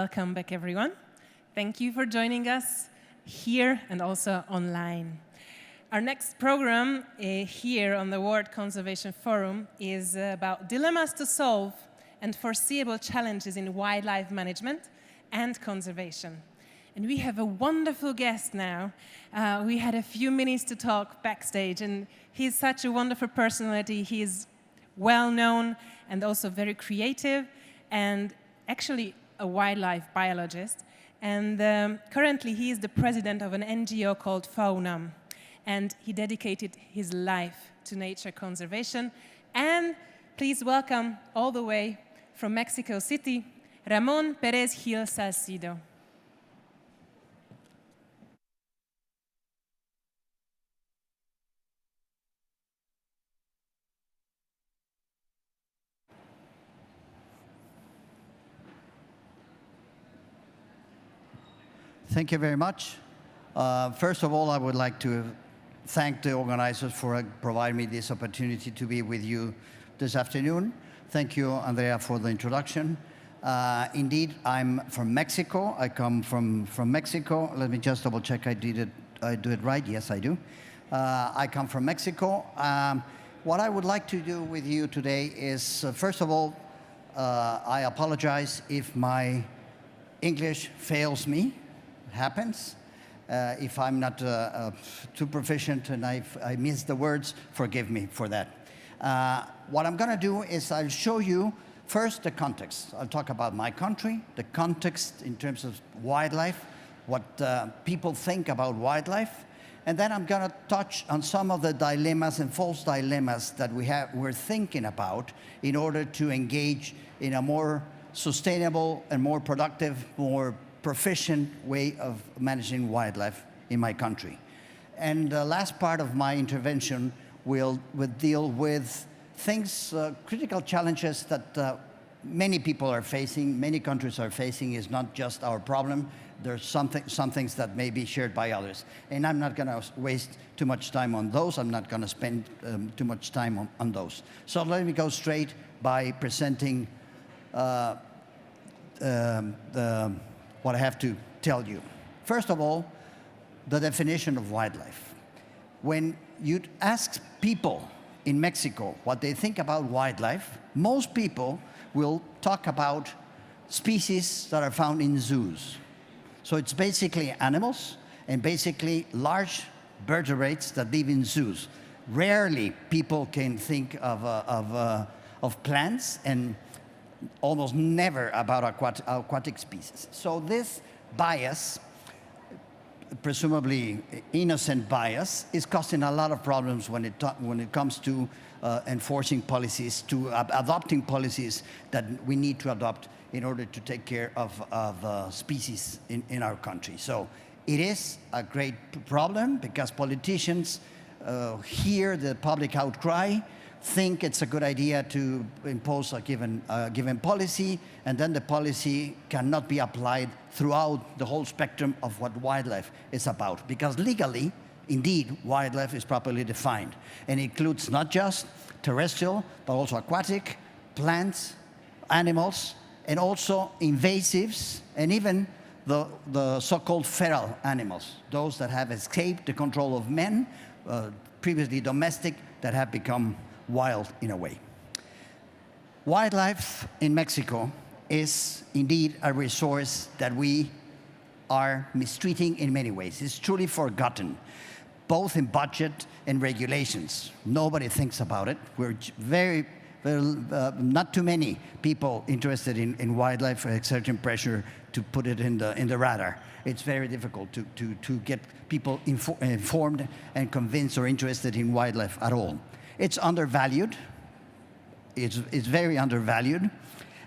Welcome back, everyone. Thank you for joining us here and also online. Our next program here on the World Conservation Forum is about dilemmas to solve and foreseeable challenges in wildlife management and conservation. And we have a wonderful guest now. We had a few minutes to talk backstage, and he's such a wonderful personality. He's well-known and also very creative, and actually a wildlife biologist. And currently he is the president of an NGO called FAUNAM. And he dedicated his life to nature conservation. And please welcome all the way from Mexico City, Ramon Perez Gil Salcido. Thank you very much. First of all, I would like to thank the organizers for providing me this opportunity to be with you this afternoon. Thank you, Andrea, for the introduction. Indeed, I'm from Mexico. I come from Mexico. Let me just double check I do it right. Yes, I do. I come from Mexico. What I would like to do with you today is, first of all, I apologize if my English fails me. Happens. If I'm not too proficient and I miss the words, forgive me for that. What I'm going to do is I'll show you first the context. I'll talk about my country, the context in terms of wildlife, what people think about wildlife, and then I'm going to touch on some of the dilemmas and false dilemmas that we're thinking about in order to engage in a more sustainable and more productive, more proficient way of managing wildlife in my country. And the last part of my intervention will deal with things, critical challenges that many people are facing, many countries are facing. Is not just our problem. There's some things that may be shared by others. And I'm not going to waste too much time on those. I'm not going to spend too much time on those. So let me go straight by presenting what I have to tell you. First of all, the definition of wildlife. When you ask people in Mexico what they think about wildlife, most people will talk about species that are found in zoos. So it's basically animals and basically large vertebrates that live in zoos. Rarely people can think of plants, and almost never about aquatic species. So this bias, presumably innocent bias, is causing a lot of problems when it comes to enforcing policies, to adopting policies that we need to adopt in order to take care of species in our country. So it is a great problem because politicians hear the public outcry, think it's a good idea to impose a given policy, and then the policy cannot be applied throughout the whole spectrum of what wildlife is about. Because legally, indeed, wildlife is properly defined. And it includes not just terrestrial, but also aquatic, plants, animals, and also invasives, and even the so-called feral animals, those that have escaped the control of men, previously domestic, that have become wild in a way. Wildlife in Mexico is indeed a resource that we are mistreating in many ways. It's truly forgotten, both in budget and regulations. Nobody thinks about it. We're not too many people interested in wildlife, exerting pressure to put it in the radar. It's very difficult to get people informed and convinced or interested in wildlife at all. It's undervalued. It's very undervalued.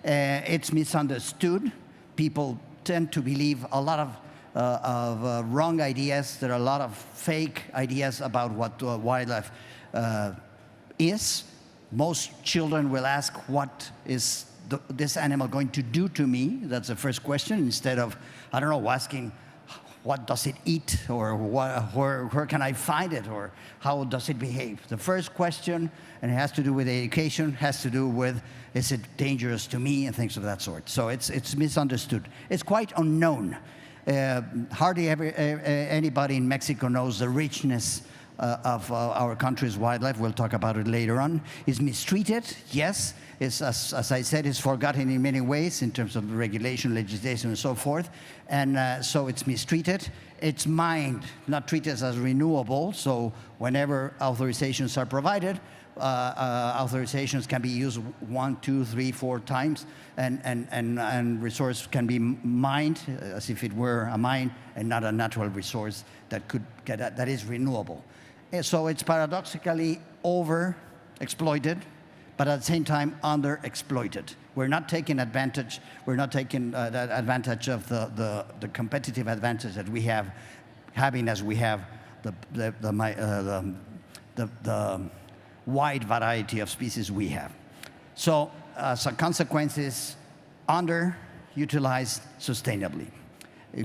It's misunderstood. People tend to believe a lot of wrong ideas. There are a lot of fake ideas about what wildlife is. Most children will ask, what is this animal going to do to me? That's the first question, instead of, I don't know, asking, what does it eat, or where can I find it, or how does it behave? The first question, and it has to do with education, has to do with, is it dangerous to me, and things of that sort. So it's misunderstood. It's quite unknown. Hardly anybody in Mexico knows the richness of our country's wildlife. We'll talk about it later on. Is mistreated, yes. Is, as I said, is forgotten in many ways in terms of regulation, legislation, and so forth. And so it's mistreated. It's mined, not treated as renewable. So whenever authorizations are provided, authorizations can be used 1, 2, 3, 4 times, and resource can be mined as if it were a mine and not a natural resource that is renewable. And so it's paradoxically overexploited, but at the same time underexploited. We're not taking advantage. We're not taking that advantage of the competitive advantage that we have, having as we have the wide variety of species we have. So as a consequence is underutilized sustainably,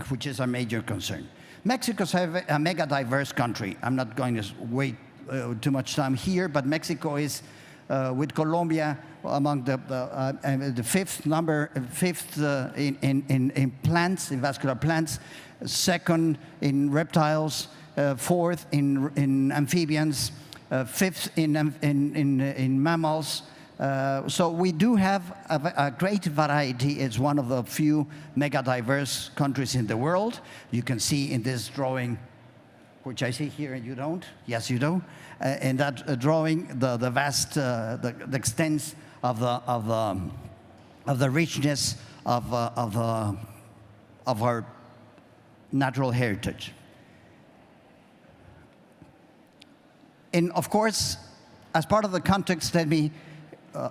which is a major concern. Mexico's a mega-diverse country. I'm not going to wait too much time here, but Mexico is, with Colombia, among the fifth in plants, in vascular plants, second in reptiles, fourth in amphibians, fifth in mammals. So we do have a great variety. It's one of the few mega-diverse countries in the world. You can see in this drawing, which I see here and you don't. Yes, you do. In that drawing, the vast, the extent of the richness of our natural heritage. And of course, as part of the context, let me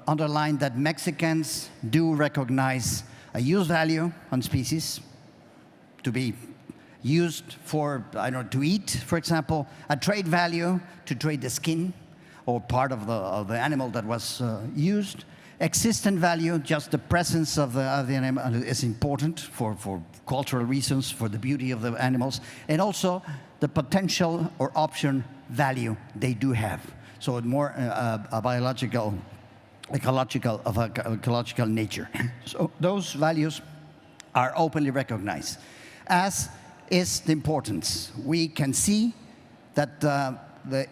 underline that Mexicans do recognize a use value on species to be used for, I don't know, to eat, for example, a trade value to trade the skin or part of the animal that was used. Existent value, just the presence of the animal is important for cultural reasons, for the beauty of the animals, and also the potential or option value they do have. So more a biological, ecological nature. So those values are openly recognized, as is the importance. We can see that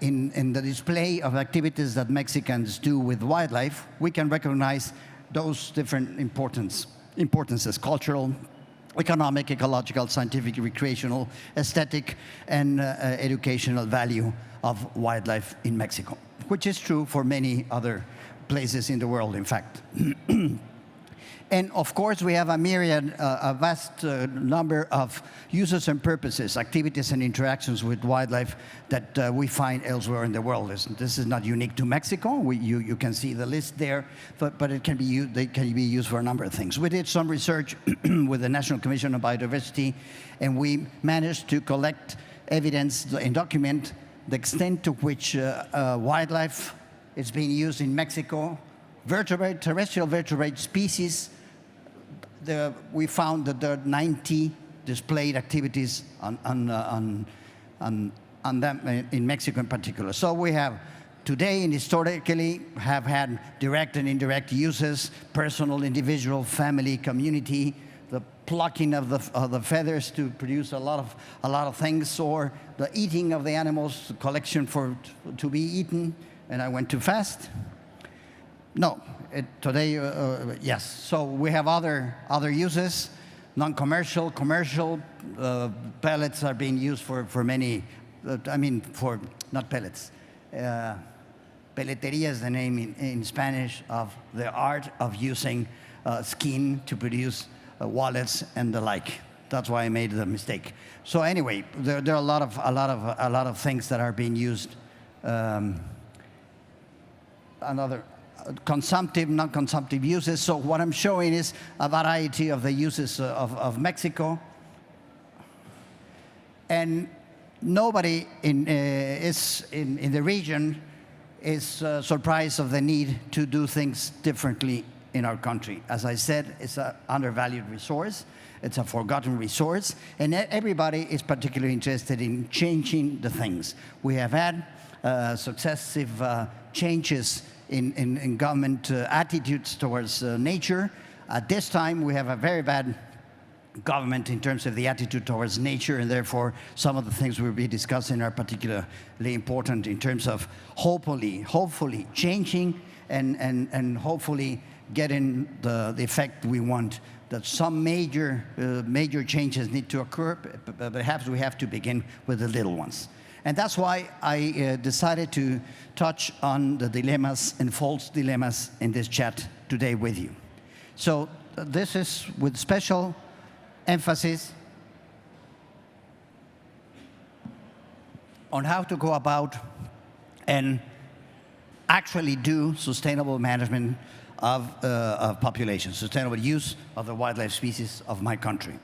in the display of activities that Mexicans do with wildlife, we can recognize those different importances: cultural, economic, ecological, scientific, recreational, aesthetic, and educational value of wildlife in Mexico, which is true for many other places in the world, in fact. And of course, we have a myriad, a vast number of uses and purposes, activities and interactions with wildlife that we find elsewhere in the world. This is not unique to Mexico. You can see the list there, but it can be used, they can be used for a number of things. We did some research with the National Commission on Biodiversity, and we managed to collect evidence and document the extent to which wildlife is being used in Mexico. Vertebrate, terrestrial vertebrate species, we found that there are 90 displayed activities on them in Mexico in particular. So we have today and historically have had direct and indirect uses: personal, individual, family, community, the plucking of the feathers to produce a lot of things, or the eating of the animals, the collection to be eaten. And I went too fast. No, today, yes. So we have other uses, non-commercial, commercial. Pellets are being used for many, not pellets. Pelletería is the name in Spanish of the art of using skin to produce wallets and the like. That's why I made the mistake. So anyway, there are a lot of things that are being used. Another consumptive, non-consumptive uses. So what I'm showing is a variety of the uses of Mexico. And nobody in the region is surprised of the need to do things differently in our country. As I said, it's an undervalued resource. It's a forgotten resource, and everybody is particularly interested in changing the things. We have had successive changes in government attitudes towards nature. At this time, we have a very bad government in terms of the attitude towards nature, and therefore some of the things we'll be discussing are particularly important in terms of hopefully changing and hopefully getting the effect we want. That some major changes need to occur, but perhaps we have to begin with the little ones. And that's why I decided to touch on the dilemmas and false dilemmas in this chat today with you. So this is with special emphasis on how to go about and actually do sustainable management of population, sustainable use of the wildlife species of my country.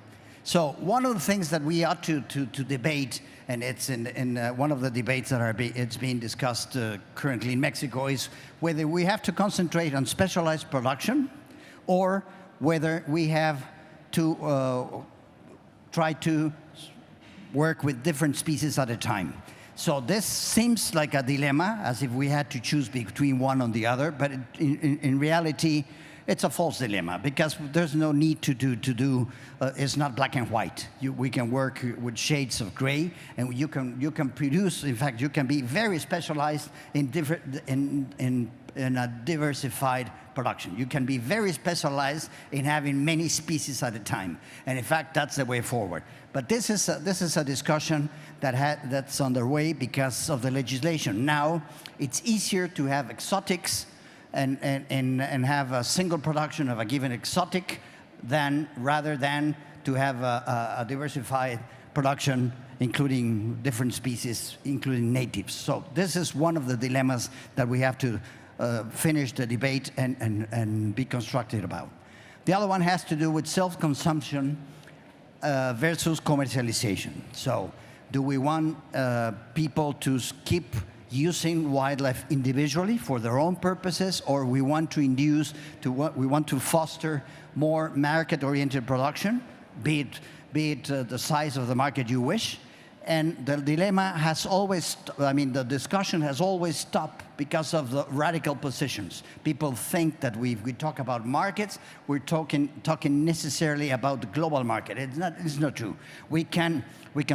So one of the things that we ought to debate, and it's in one of the debates that it's being discussed currently in Mexico, is whether we have to concentrate on specialized production or whether we have to try to work with different species at a time. So this seems like a dilemma, as if we had to choose between one or the other, but in reality, it's a false dilemma, because there's no need to do it's not black and white. We can work with shades of gray, and you can produce, in fact, you can be very specialized in a diversified production. You can be very specialized in having many species at a time, and in fact, that's the way forward. But this is a discussion that's underway because of the legislation. Now, it's easier to have exotics and have a single production of a given exotic rather than to have a diversified production, including different species, including natives. So this is one of the dilemmas that we have to finish the debate and be constructive about. The other one has to do with self-consumption versus commercialization. So do we want people to keep using wildlife individually for their own purposes, or we want to foster more market-oriented production, be it the size of the market you wish? And the dilemma has always, the discussion has always stopped because of the radical positions. People think that we talk about markets, we're talking necessarily about the global market. It's not true. We can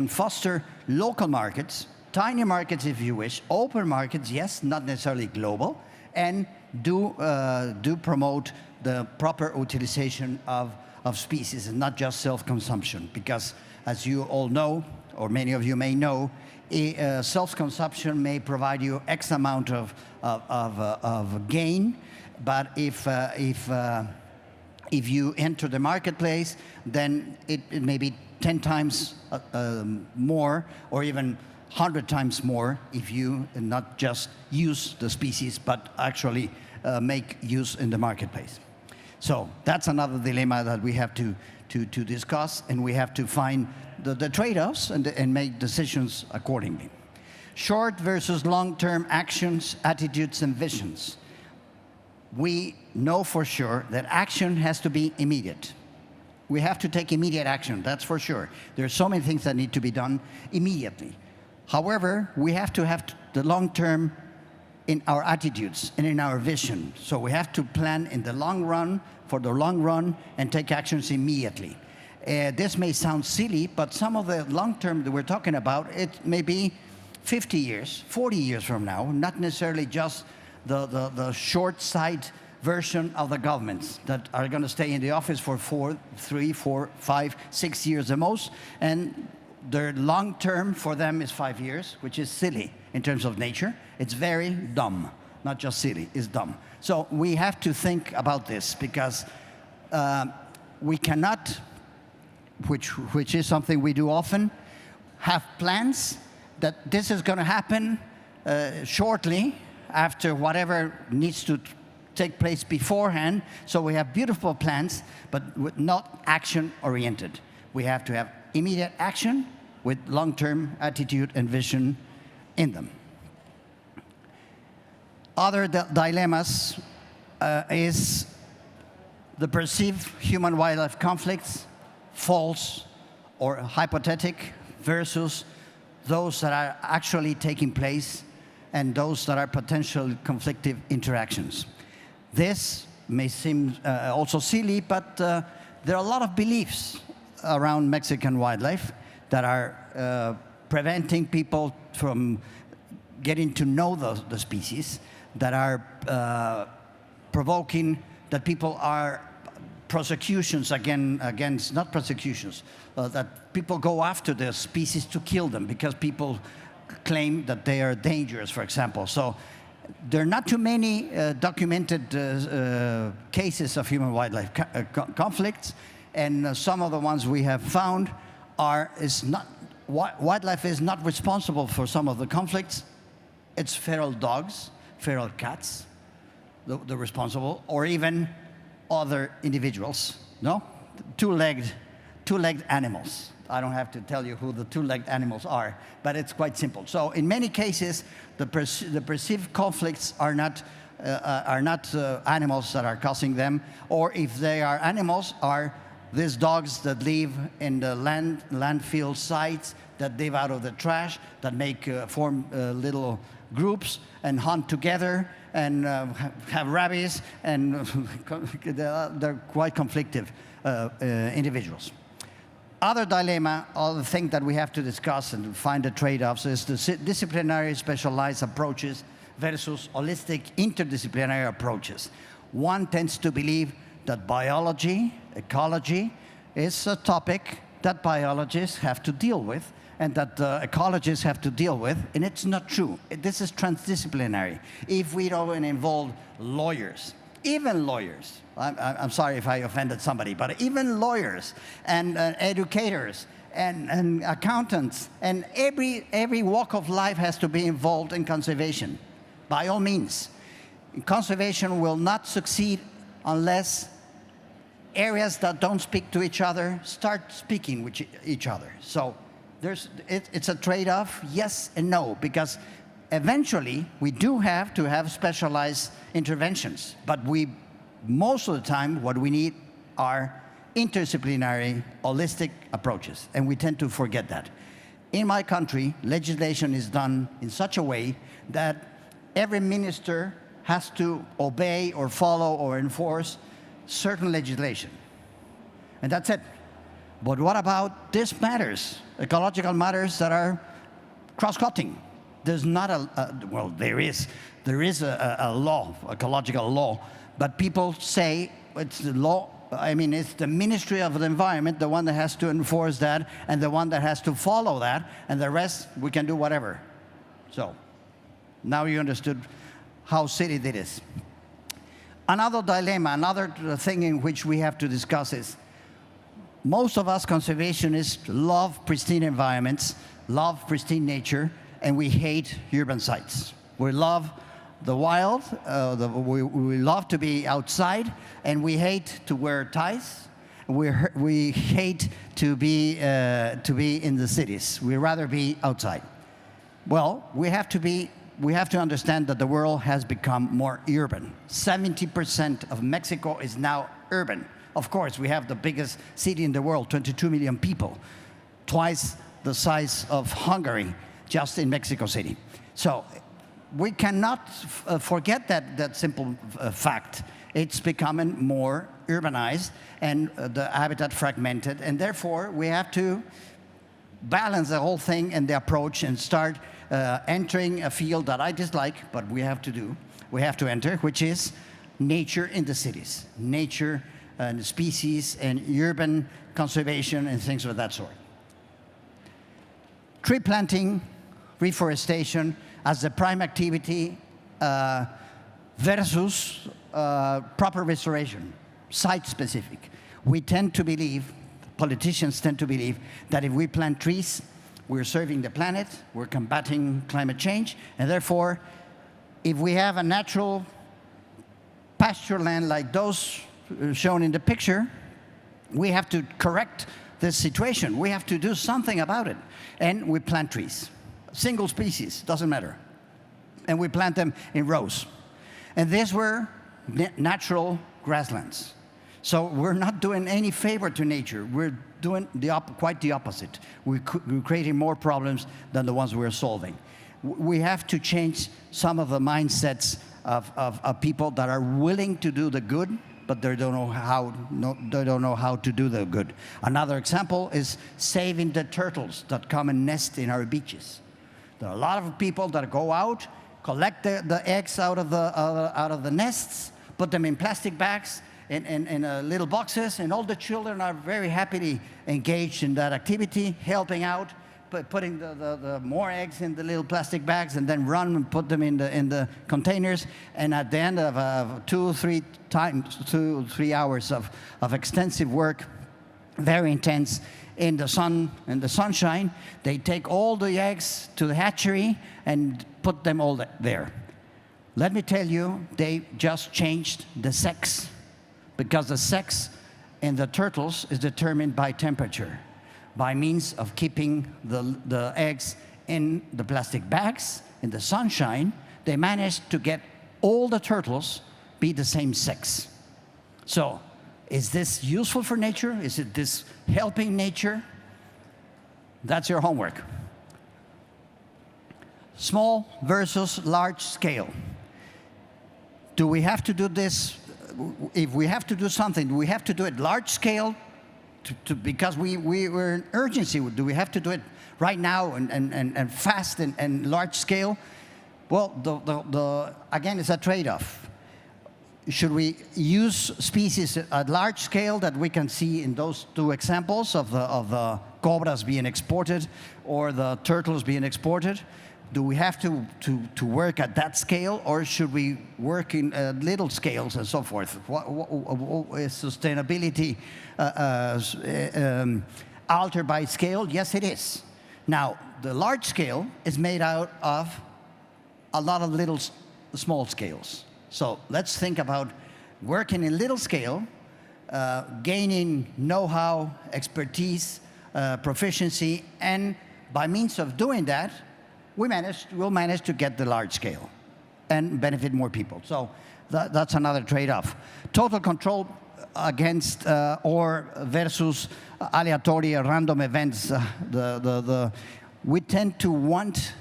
foster local markets, tiny markets if you wish, open markets, yes, not necessarily global, and do promote the proper utilization of species and not just self-consumption. Because as you all know, or many of you may know, self-consumption may provide you X amount of gain, but if you enter the marketplace, then it may be 10 times more, or even 100 times more, if you not just use the species, but actually make use in the marketplace. So that's another dilemma that we have to discuss, and we have to find the trade-offs and make decisions accordingly. Short versus long-term actions, attitudes, and visions. We know for sure that action has to be immediate. We have to take immediate action, that's for sure. There are so many things that need to be done immediately. However, we have to have the long-term in our attitudes and in our vision. So we have to plan in the long run, for the long run, and take actions immediately. This may sound silly, but some of the long-term that we're talking about, it may be 50 years, 40 years from now, not necessarily just the short-sighted version of the governments that are going to stay in the office for 3, 4, 5, 6 years the most, and their long-term for them is 5 years, which is silly in terms of nature. It's very dumb, not just silly, it's dumb. So we have to think about this, because we cannot, which is something we do often, have plans that this is going to happen shortly after whatever needs to take place beforehand. So we have beautiful plans, but not action-oriented. We have to have immediate action with long-term attitude and vision in them. Other dilemmas is the perceived human-wildlife conflicts, false or hypothetical, versus those that are actually taking place and those that are potential conflictive interactions. This may seem also silly, but there are a lot of beliefs around Mexican wildlife that are preventing people from getting to know the species, that are provoking that people are prosecutions against, not prosecutions, that people go after the species to kill them because people claim that they are dangerous, for example. So there are not too many documented cases of human-wildlife conflicts, and some of the ones we have found wildlife is not responsible for some of the conflicts. It's feral dogs, feral cats, the responsible, or even other individuals, no? Two-legged animals. I don't have to tell you who the two-legged animals are, but it's quite simple. So in many cases, the perceived conflicts are not animals that are causing them, or if they are animals, are these dogs that live in the landfill sites, that live out of the trash, that form little groups and hunt together and have rabies, and they're quite conflictive individuals. Other dilemma, other thing that we have to discuss and find the trade-offs is the disciplinary specialized approaches versus holistic interdisciplinary approaches. One tends to believe that biology, ecology, is a topic that biologists have to deal with and that ecologists have to deal with, and it's not true. This is transdisciplinary. If we don't involve lawyers, even lawyers, I'm sorry if I offended somebody, but even lawyers and educators and accountants and every walk of life has to be involved in conservation, by all means. Conservation will not succeed unless areas that don't speak to each other start speaking with each other. So it's a trade-off, yes and no, because eventually we do have to have specialized interventions, but most of the time what we need are interdisciplinary, holistic approaches, and we tend to forget that. In my country, legislation is done in such a way that every minister has to obey or follow or enforce certain legislation, and that's it. But what about these matters, ecological matters that are cross-cutting? There's not well, there is a law, ecological law, but people say it's the law. I mean, it's the Ministry of the Environment, the one that has to enforce that, and the one that has to follow that, and the rest, we can do whatever. So, now you understood how silly it is. Another dilemma, another thing in which we have to discuss is, most of us conservationists love pristine environments, love pristine nature, and we hate urban sites. We love the wild, we love to be outside, and we hate to wear ties. We hate to be in the cities. We rather be outside. Well, we have to understand that the world has become more urban. 70% of Mexico is now urban. Of course, we have the biggest city in the world, 22 million people, twice the size of Hungary, just in Mexico City. So we cannot forget that simple fact. It's becoming more urbanized and the habitat fragmented, and therefore we have to balance the whole thing and the approach and start entering a field that I dislike, but we have to enter, which is nature in the cities, nature and species and urban conservation and things of that sort. Tree planting, reforestation as the prime activity versus proper restoration, site-specific. We tend to believe, politicians tend to believe, that if we plant trees, we're serving the planet, we're combating climate change, and therefore, if we have a natural pasture land like those shown in the picture, we have to correct this situation. We have to do something about it. And we plant trees. Single species, doesn't matter. And we plant them in rows. And these were natural grasslands. So we're not doing any favor to nature. We're doing quite the opposite. We're creating more problems than the ones we're solving. We have to change some of the mindsets of people that are willing to do the good, but they don't know how to do the good. Another example is saving the turtles that come and nest in our beaches. There are a lot of people that go out, collect the eggs out of the nests, put them in plastic bags, in little boxes, and all the children are very happily engaged in that activity, helping out, putting the more eggs in the little plastic bags, and then run and put them in the containers. And at the end of 2 or 3 hours of extensive work, very intense, in the sunshine, they take all the eggs to the hatchery and put them all there. Let me tell you, they just changed the sex, because the sex in the turtles is determined by temperature, by means of keeping the eggs in the plastic bags in the sunshine. They managed to get all the turtles be the same sex. So, is this useful for nature? Is it this helping nature? That's your homework. Small versus large scale. Do we have to do this? If we have to do something, do we have to do it large scale because we're in urgency? Do we have to do it right now and fast and large scale? Well, again, it's a trade-off. Should we use species at large scale that we can see in those two examples of the cobras being exported or the turtles being exported? Do we have to work at that scale, or should we work in little scales and so forth? What is sustainability altered by scale? Yes, it is. Now, the large scale is made out of a lot of little small scales. So let's think about working in little scale, gaining know-how, expertise, proficiency, and by means of doing that, we'll manage to get the large scale and benefit more people. So that's another trade-off. Total control against or versus aleatory or random events. We tend to want,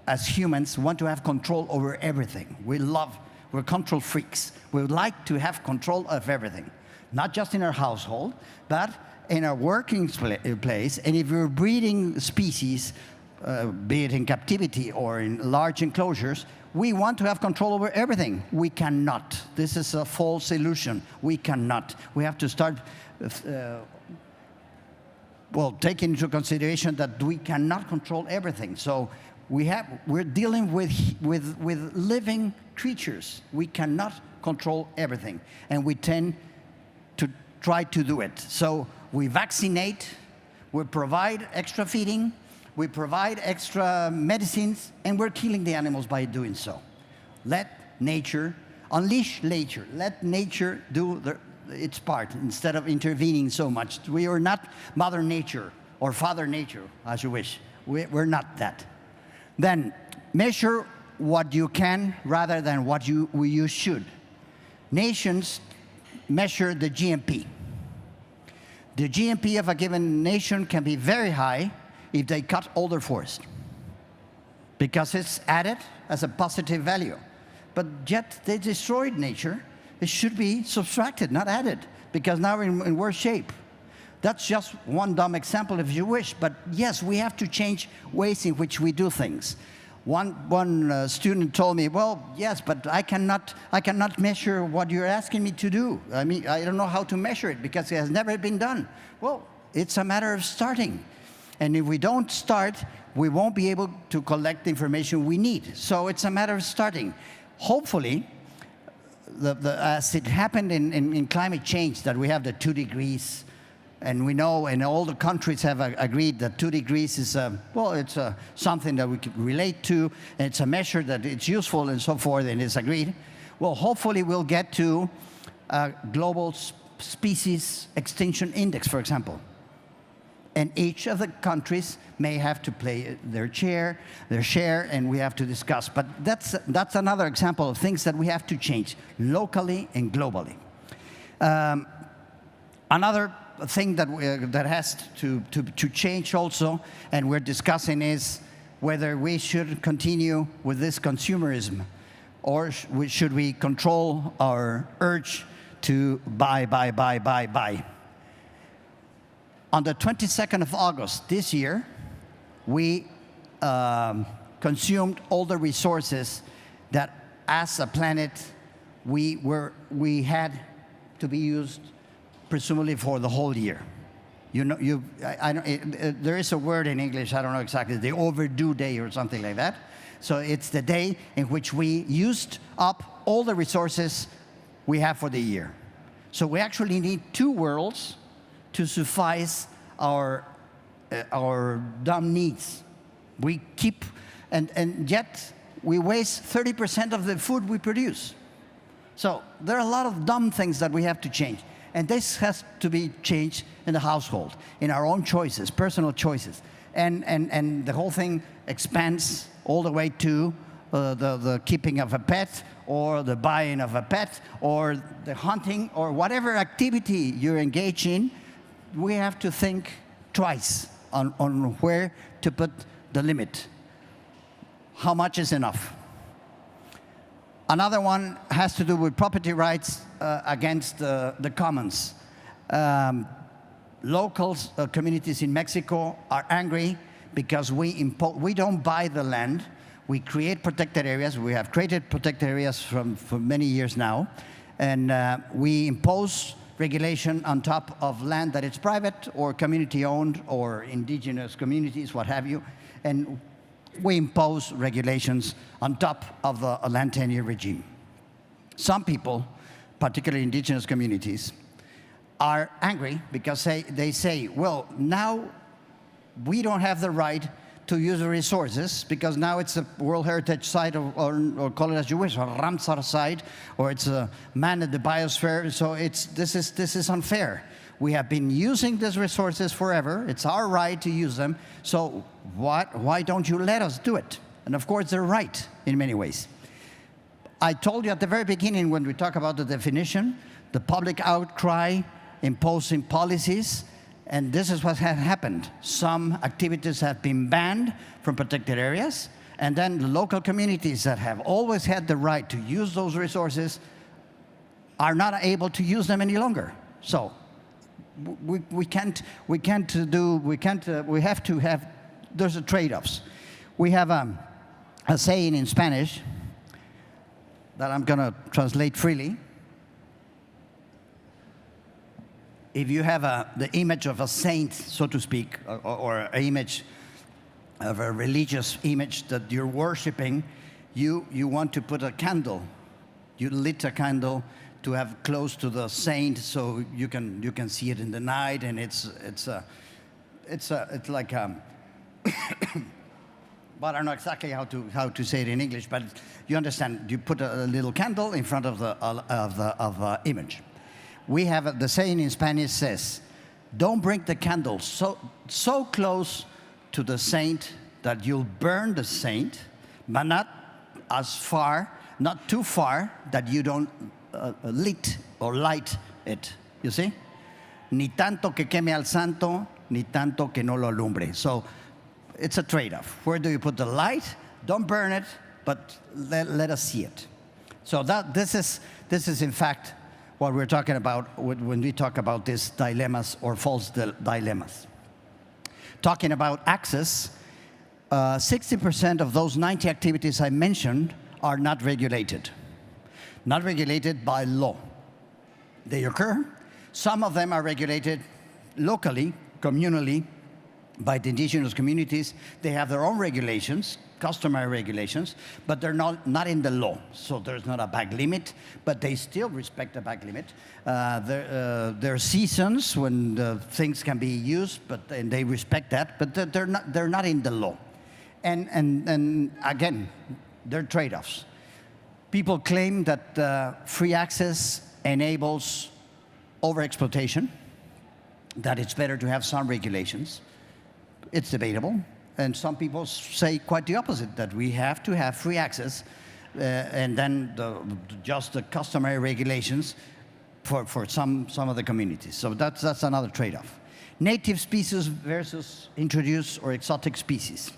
as humans, to have control over everything. We're control freaks. We would like to have control of everything, not just in our household, but in our working place. And if we're breeding species, be it in captivity or in large enclosures, we want to have control over everything. We cannot. This is a false illusion. We cannot. We have to start taking into consideration that we cannot control everything. So we're dealing with living creatures. We cannot control everything, and we tend to try to do it. So we vaccinate, we provide extra feeding, we provide extra medicines, and we're killing the animals by doing so. Unleash nature. Let nature do its part instead of intervening so much. We are not Mother Nature or Father Nature, as you wish. We're not that. Then measure what you can rather than what you should. Nations measure the GMP. The GMP of a given nation can be very high if they cut all their forest, because it's added as a positive value. But yet they destroyed nature. It should be subtracted, not added, because now we're in worse shape. That's just one dumb example, if you wish. But yes, we have to change ways in which we do things. One student told me, well, yes, but I cannot measure what you're asking me to do. I mean, I don't know how to measure it because it has never been done. Well, it's a matter of starting. And if we don't start, we won't be able to collect the information we need. So it's a matter of starting. Hopefully, as it happened in climate change, that we have the 2 degrees, and we know, and all the countries have agreed that 2 degrees is, it's something that we can relate to, and it's a measure that it's useful and so forth, and it's agreed. Well, hopefully we'll get to a global species extinction index, for example. And each of the countries may have to play their share, and we have to discuss. But that's another example of things that we have to change locally and globally. Another thing that has to change also, and we're discussing, is whether we should continue with this consumerism, or should we control our urge to buy. On the 22nd of August this year, we consumed all the resources that, as a planet, we had to be used, presumably for the whole year. You know, there is a word in English, I don't know exactly, the overdue day or something like that. So it's the day in which we used up all the resources we have for the year. So we actually need 2 worlds to suffice our dumb needs. We keep, and yet we waste 30% of the food we produce. So there are a lot of dumb things that we have to change. And this has to be changed in the household, in our own choices, personal choices. And the whole thing expands all the way to the keeping of a pet, or the buying of a pet, or the hunting, or whatever activity you're engaged in. We have to think twice on where to put the limit. How much is enough? Another one has to do with property rights against the commons. Local communities in Mexico are angry because we don't buy the land. We create protected areas. We have created protected areas for many years now. And we impose regulation on top of land that is private or community-owned or indigenous communities, what have you. And we impose regulations on top of the land tenure regime. Some people, particularly indigenous communities, are angry because they say, well, now we don't have the right to use the resources because now it's a World Heritage Site, or call it as you wish, or Ramsar Site, or it's a man at the biosphere, so this is unfair. We have been using these resources forever. It's our right to use them. So why don't you let us do it? And of course, they're right in many ways. I told you at the very beginning, when we talk about the definition, the public outcry, imposing policies, and this is what has happened. Some activities have been banned from protected areas, and then the local communities that have always had the right to use those resources are not able to use them any longer. So we have to have, there's a trade-offs. We have a saying in Spanish that I'm gonna translate freely. If you have the image of a saint, so to speak, or an image of a religious image that you're worshiping, you want to put a candle. You lit a candle to have close to the saint, so you can see it in the night, and it's like but I don't know exactly how to say it in English, but you understand. You put a little candle in front of the image. We have the saying in Spanish says, "Don't bring the candle so close to the saint that you'll burn the saint, but not too far that you don't light it." You see? Ni tanto que queme al santo, ni tanto que no lo alumbre. So it's a trade-off. Where do you put the light? Don't burn it, but let us see it. So this is in fact what we're talking about when we talk about these dilemmas or false dilemmas. Talking about access, 60% of those 90 activities I mentioned are not regulated. Not regulated by law. They occur. Some of them are regulated locally, communally, by the indigenous communities. They have their own regulations, customary regulations, but they're not in the law. So there's not a bag limit, but they still respect the bag limit. There are seasons when things can be used, and they respect that, but they're not in the law. And again, they're trade-offs. People claim that free access enables overexploitation, that it's better to have some regulations. It's debatable. And some people say quite the opposite, that we have to have free access, and then just the customary regulations for some of the communities. So that's another trade-off. Native species versus introduced or exotic species.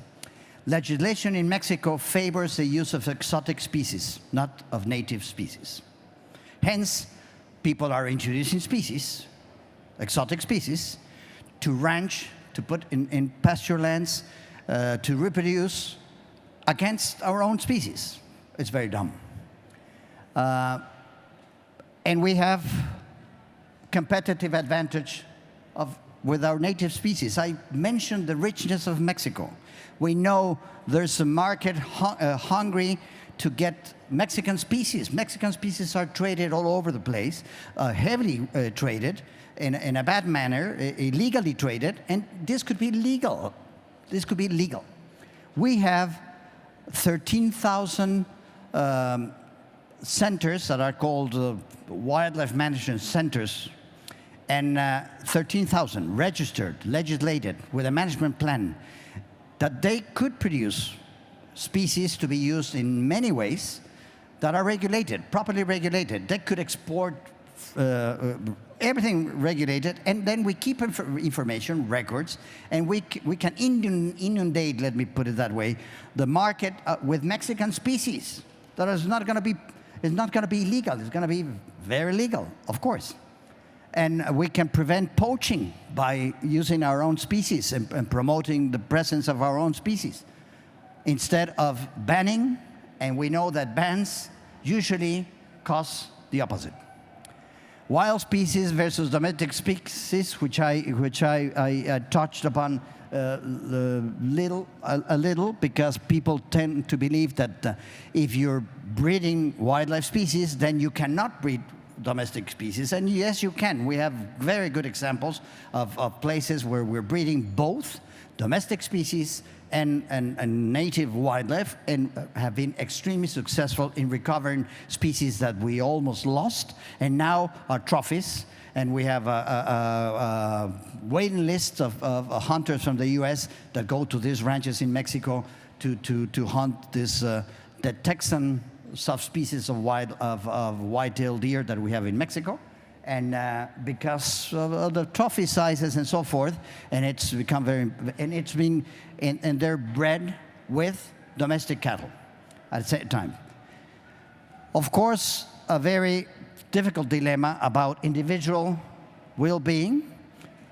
Legislation in Mexico favors the use of exotic species, not of native species. Hence, people are introducing species, exotic species, to ranch, to put in pasture lands, to reproduce against our own species. It's very dumb. And we have competitive advantage with our native species. I mentioned the richness of Mexico. We know there's a market hungry to get Mexican species. Mexican species are traded all over the place, heavily traded in a bad manner, illegally traded, and this could be legal. This could be legal. We have 13,000 centers that are called wildlife management centers, and 13,000 registered, legislated, with a management plan that they could produce species to be used in many ways that are regulated, properly regulated. They could export everything regulated, and then we keep information, records, and we can inundate, let me put it that way, the market with Mexican species. That is not going to be, it's not going to be illegal. It's going to be very legal, of course. And we can prevent poaching by using our own species and promoting the presence of our own species instead of banning, and we know that bans usually cause the opposite. Wild species versus domestic species, which I touched upon a little, because people tend to believe that if you're breeding wildlife species, then you cannot breed domestic species. And yes, you can. We have very good examples of places where we're breeding both domestic species and native wildlife, and have been extremely successful in recovering species that we almost lost, and now are trophies. And we have a waiting list of hunters from the US that go to these ranches in Mexico to hunt this the Texan subspecies of white-tailed deer that we have in Mexico. And because of the trophy sizes and so forth, and it's become very, and it's been, and they're bred with domestic cattle at the same time. Of course, a very difficult dilemma about individual well-being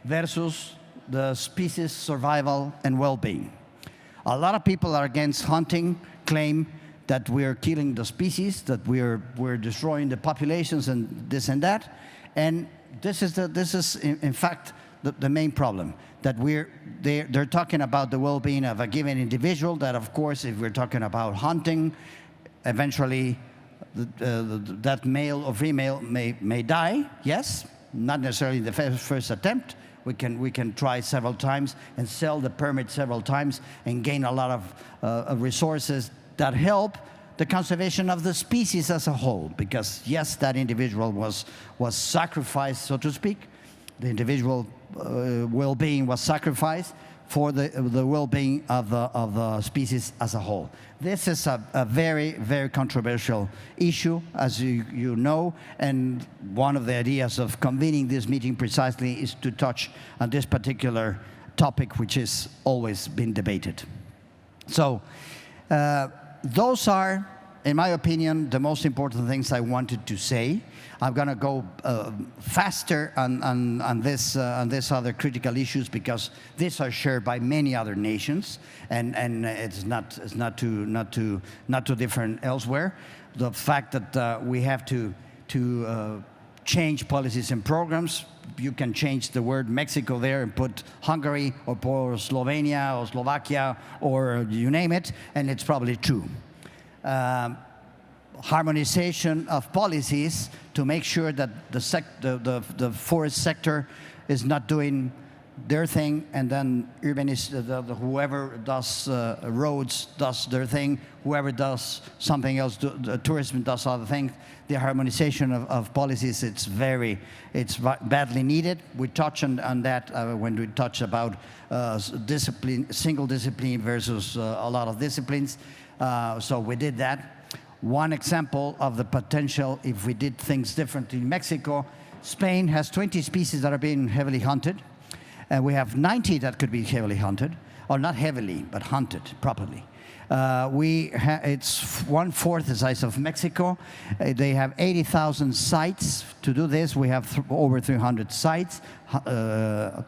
versus the species survival and well-being. A lot of people are against hunting, claim that we're killing the species, that we're destroying the populations and this and that. And this is in fact the main problem, that they're talking about the well-being of a given individual, that of course if we're talking about hunting, eventually that male or female may die, yes, not necessarily in the first attempt. We can try several times and sell the permit several times and gain a lot of resources that help the conservation of the species as a whole, because yes, that individual was sacrificed, so to speak. The individual well-being was sacrificed for the well-being of the species as a whole. This is a very, very controversial issue, as you know, and one of the ideas of convening this meeting precisely is to touch on this particular topic, which has always been debated. So, those are, in my opinion, the most important things I wanted to say. I'm going to go faster on this other critical issues, because these are shared by many other nations, and it's not too different elsewhere. The fact that we have to change policies and programs. You can change the word Mexico there and put Hungary or Slovenia or Slovakia or you name it, and it's probably true. Harmonization of policies to make sure that the forest sector is not doing their thing, and then whoever does roads does their thing, whoever does something else, tourism does other things. The harmonization of policies, it's badly needed. We touch on that when we touch about single discipline versus a lot of disciplines. So we did that. one example of the potential if we did things differently in Mexico. Spain has 20 species that are being heavily hunted, and we have 90 that could be heavily hunted, or not heavily, but hunted properly. It's 1/4 the size of Mexico. They have 80,000 sites to do this. We have over 300 sites. The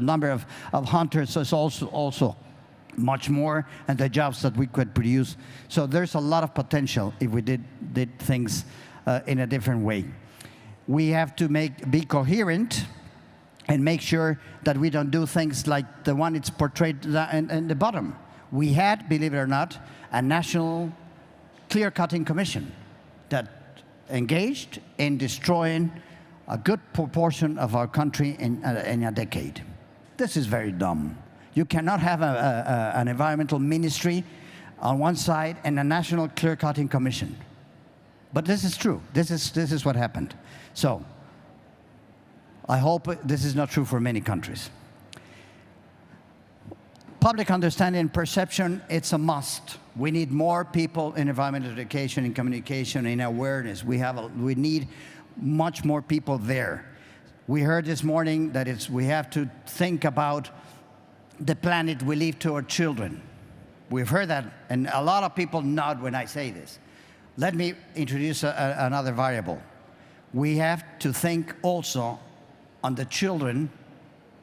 number of hunters is also much more, and the jobs that we could produce. So there's a lot of potential if we did things in a different way. We have to be coherent and make sure that we don't do things like the one it's portrayed in the bottom. We had, believe it or not, a national clear-cutting commission that engaged in destroying a good proportion of our country in a decade. This is very dumb. You cannot have an environmental ministry on one side and a national clear-cutting commission. But this is true. This is what happened. So I hope this is not true for many countries. Public understanding and perception, it's a must. We need more people in environmental education, in communication, in awareness. We need much more people there. We heard this morning that we have to think about the planet we leave to our children. We've heard that, and a lot of people nod when I say this. Let me introduce another variable. We have to think also on the children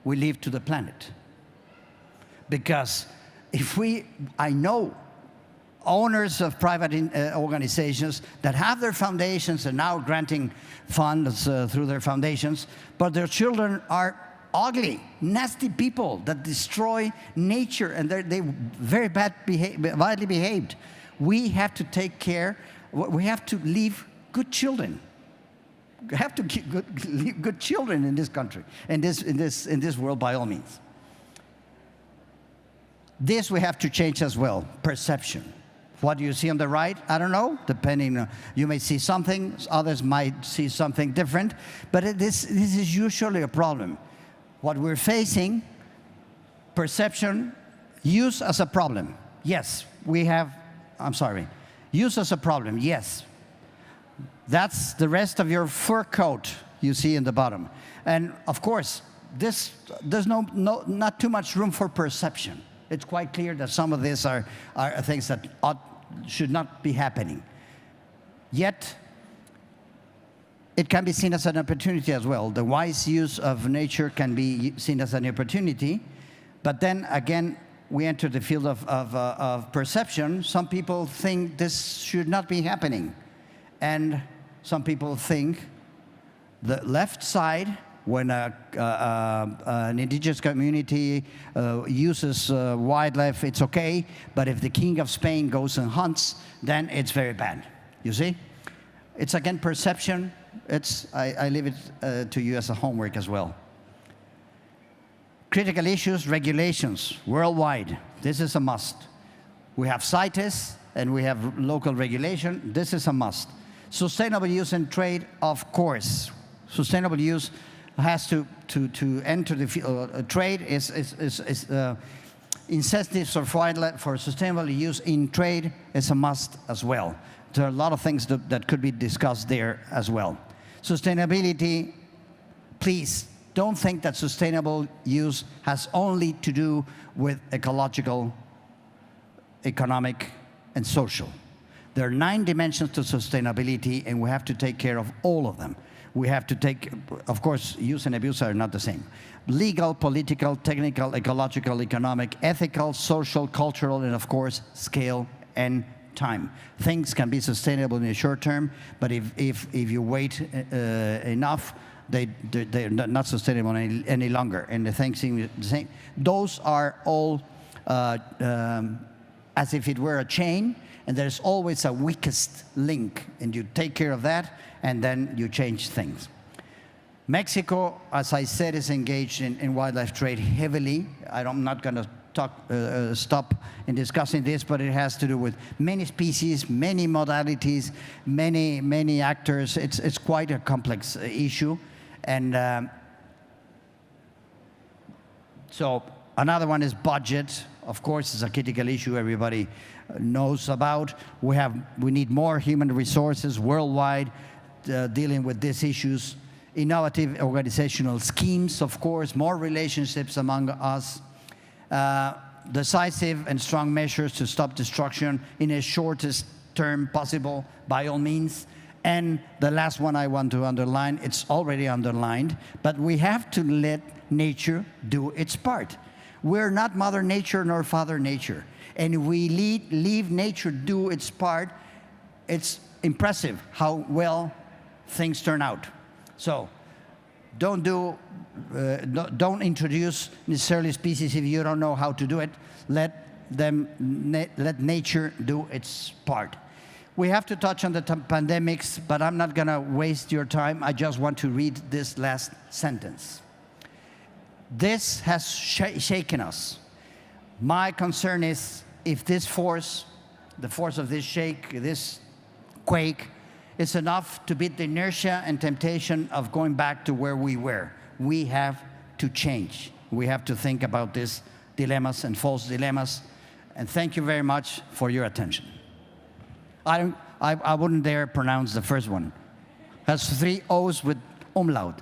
we leave to the planet. Because I know owners of private organizations that have their foundations and now granting funds through their foundations, but their children are ugly, nasty people that destroy nature, and they're very badly behaved. We have to take care. We have to leave good children. We have to leave good children in this country, in this world, by all means. This we have to change as well, perception. What do you see on the right? I don't know, depending, you may see something, others might see something different, but this is usually a problem. What we're facing, perception, use as a problem. Yes, use as a problem, yes. That's the rest of your fur coat you see in the bottom. And of course, there's not too much room for perception. It's quite clear that some of these are things that should not be happening. Yet, it can be seen as an opportunity as well. The wise use of nature can be seen as an opportunity, but then again, we enter the field of perception. Some people think this should not be happening, and some people think the left side, when an indigenous community uses wildlife, it's okay, but if the King of Spain goes and hunts, then it's very bad. You see? It's again perception. I leave it to you as a homework as well. Critical issues, regulations, worldwide. This is a must. We have CITES and we have local regulation. This is a must. Sustainable use and trade, of course. Sustainable use has to enter the field. Trade is incentives for sustainable use in trade is a must as well. There are a lot of things that could be discussed there as well. Sustainability, please don't think that sustainable use has only to do with ecological, economic, and social. There are 9 dimensions to sustainability, and we have to take care of all of them. We have to take, of course, use and abuse are not the same. Legal, political, technical, ecological, economic, ethical, social, cultural, and of course, scale and time. Things can be sustainable in the short term, but if you wait enough, they're not sustainable any longer. And the things seem the same. Those are all as if it were a chain, and there's always a weakest link, and you take care of that, and then you change things. Mexico, as I said, is engaged in wildlife trade heavily. I'm not going to stop in discussing this, but it has to do with many species, many modalities, many actors. It's quite a complex issue. And so another one is budget. Of course, it's a critical issue. Everybody knows about. We need more human resources worldwide dealing with these issues. Innovative organizational schemes, of course, more relationships among us. Decisive and strong measures to stop destruction in the shortest term possible, by all means. And the last one I want to underline, it's already underlined, but we have to let nature do its part. We're not Mother Nature nor Father Nature. And if we leave nature do its part, it's impressive how well things turn out. So don't introduce necessarily species if you don't know how to do it. Let nature do its part. We have to touch on the pandemics, but I'm not going to waste your time. I just want to read this last sentence. This has shaken us. My concern is if this force, the force of this shake, this quake, is enough to beat the inertia and temptation of going back to where we were. We have to change. We have to think about these dilemmas and false dilemmas. And thank you very much for your attention. I wouldn't dare pronounce the first one. It has 3 O's with umlaut.